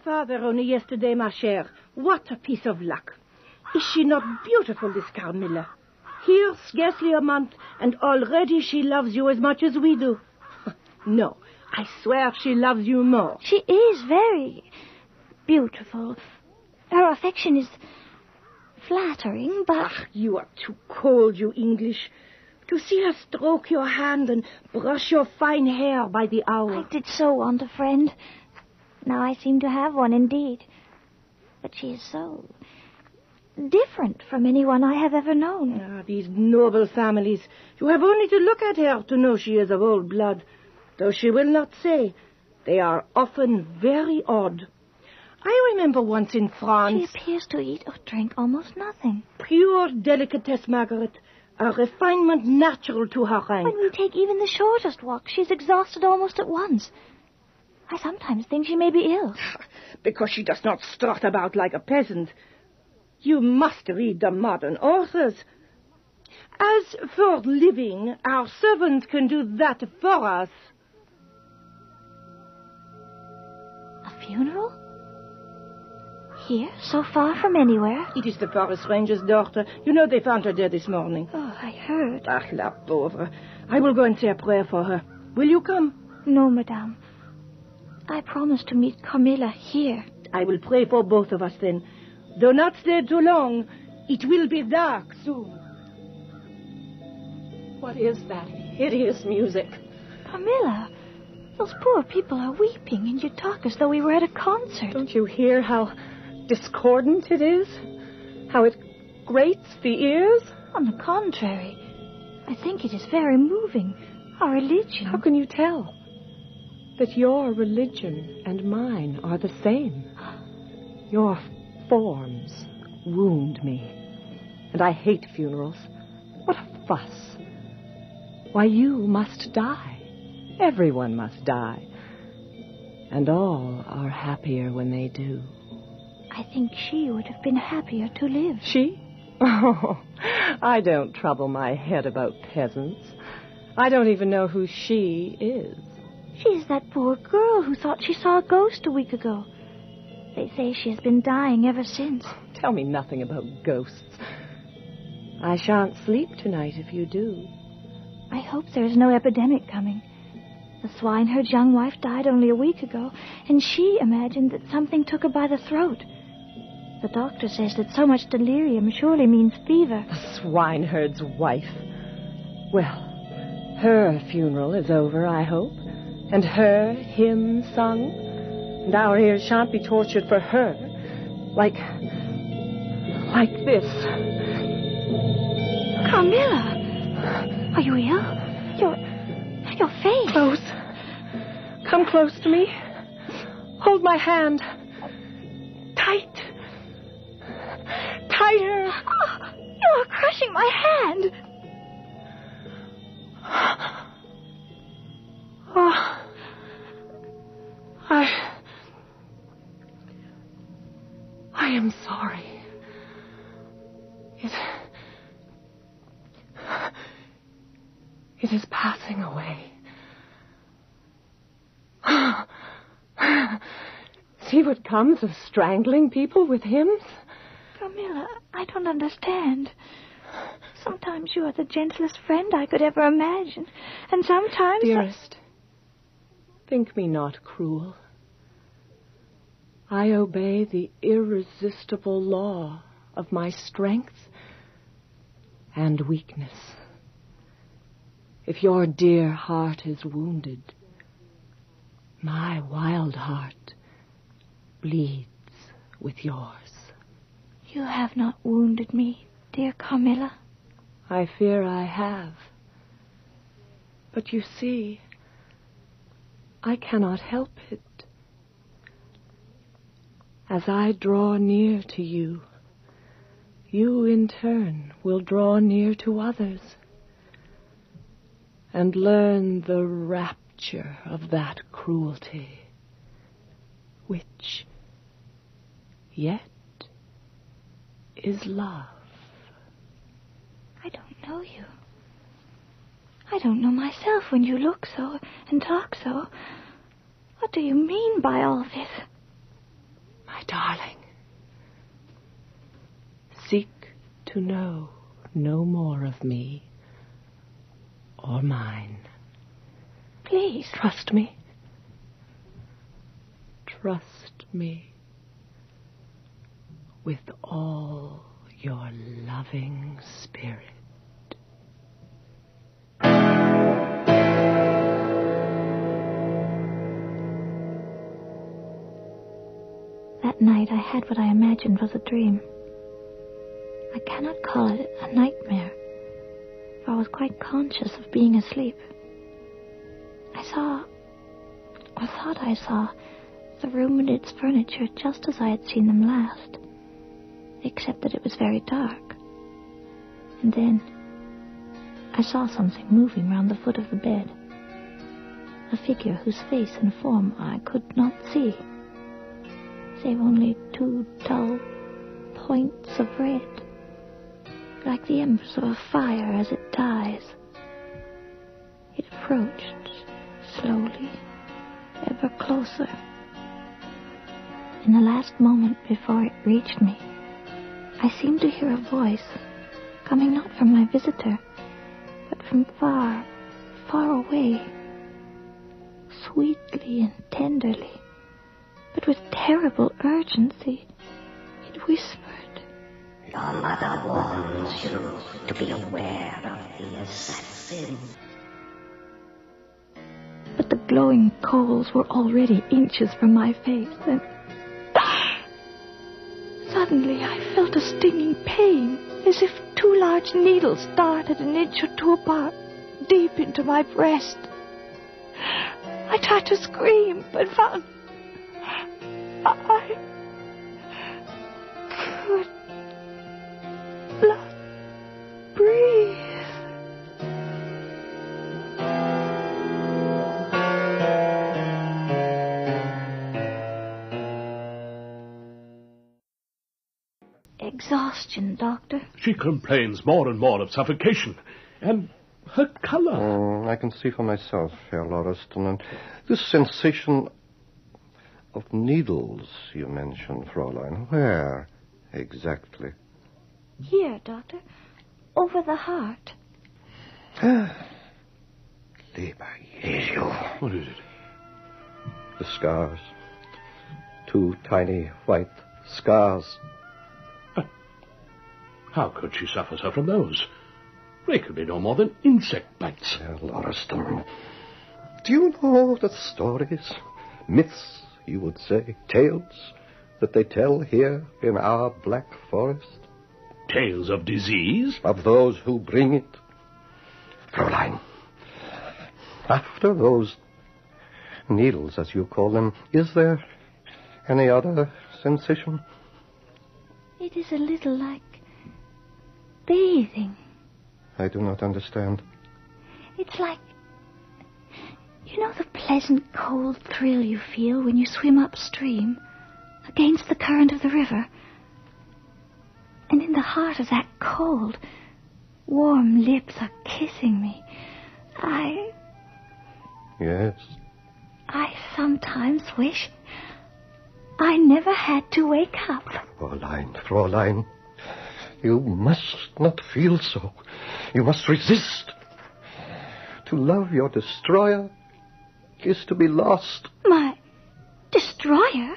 Father only yesterday, ma chère. What a piece of luck. Is she not beautiful, this Carmilla? Here, scarcely a month, and already she loves you as much as we do. No, I swear she loves you more. She is very beautiful. Her affection is flattering, but... Ach, you are too cold, you English. To see her stroke your hand and brush your fine hair by the hour. I did so want a friend. Now I seem to have one indeed. But she is so different from anyone I have ever known. Ah, these noble families. You have only to look at her to know she is of old blood. Though she will not say. They are often very odd. I remember once in France... She appears to eat or drink almost nothing. Pure delicatesse, Margaret. A refinement natural to her rank. When we take even the shortest walk, she's exhausted almost at once. I sometimes think she may be ill. Because she does not strut about like a peasant. You must read the modern authors. As for living, our servants can do that for us. A funeral? Here, so far from anywhere? It is the forest ranger's daughter. You know they found her dead this morning. Oh, I heard. Ah, la pauvre. I will go and say a prayer for her. Will you come? No, madame. I promised to meet Carmilla here. I will pray for both of us then. Though not stay too long, it will be dark soon. What is that hideous music? Carmilla, those poor people are weeping, and you talk as though we were at a concert. Don't you hear how discordant it is? How it grates the ears? On the contrary, I think it is very moving. Our religion... How can you tell? That your religion and mine are the same. Your forms wound me, and I hate funerals. What a fuss. Why, you must die. Everyone must die. And all are happier when they do. I think she would have been happier to live. She? Oh, I don't trouble my head about peasants. I don't even know who she is. She's that poor girl who thought she saw a ghost a week ago. They say she has been dying ever since. Tell me nothing about ghosts. I shan't sleep tonight if you do. I hope there is no epidemic coming. The swineherd's young wife died only a week ago, and she imagined that something took her by the throat. The doctor says that so much delirium surely means fever. The swineherd's wife. Well, her funeral is over, I hope. And her hymn sung, and our ears shan't be tortured for her, like this. Carmilla, are you ill? Your face. Close. Come close to me. Hold my hand. Tight. Tighter. Oh, you are crushing my hand. Oh, I am sorry. It is passing away. See what comes of strangling people with hymns? Carmilla, I don't understand. Sometimes you are the gentlest friend I could ever imagine, and sometimes... Dearest, think me not cruel. I obey the irresistible law of my strength and weakness. If your dear heart is wounded, my wild heart bleeds with yours. You have not wounded me, dear Carmilla. I fear I have. But you see, I cannot help it. As I draw near to you, you in turn will draw near to others and learn the rapture of that cruelty, which yet is love. I don't know you. I don't know myself when you look so and talk so. What do you mean by all this? My darling, seek to know no more of me or mine. Please. Trust me. Trust me with all your loving spirit. That night I had what I imagined was a dream. I cannot call it a nightmare, for I was quite conscious of being asleep. I thought I saw, the room and its furniture just as I had seen them last, except that it was very dark. And then I saw something moving round the foot of the bed, a figure whose face and form I could not see, save only 2 dull points of red, like the embers of a fire as it dies. It approached slowly, ever closer. In the last moment before it reached me, I seemed to hear a voice coming not from my visitor, but from far, far away, sweetly and tenderly, but with terrible urgency. It whispered, "Your mother warns you to be aware of the assassin." But the glowing coals were already inches from my face, and suddenly I felt a stinging pain, as if 2 large needles darted an inch or 2 apart, deep into my breast. I tried to scream, but found I could not breathe. Exhaustion, Doctor. She complains more and more of suffocation. And her color. I can see for myself, Herr Lauriston. And this sensation of needles you mentioned, Fräulein. Where exactly? Here, Doctor. Over the heart. Lieber Jesu. What is it? The scars. 2 tiny white scars. How could she suffer so from those? They could be no more than insect bites. Herr Lauriston, do you know the stories, myths, you would say, tales that they tell here in our Black Forest? Tales of disease? Of those who bring it. Fräulein, after those needles, as you call them, is there any other sensation? It is a little like bathing. I do not understand. It's like, you know the pleasant cold thrill you feel when you swim upstream against the current of the river? And in the heart of that cold, warm lips are kissing me. Yes. I sometimes wish I never had to wake up. Fräulein, you must not feel so. You must resist. To love your destroyer is to be lost. My destroyer?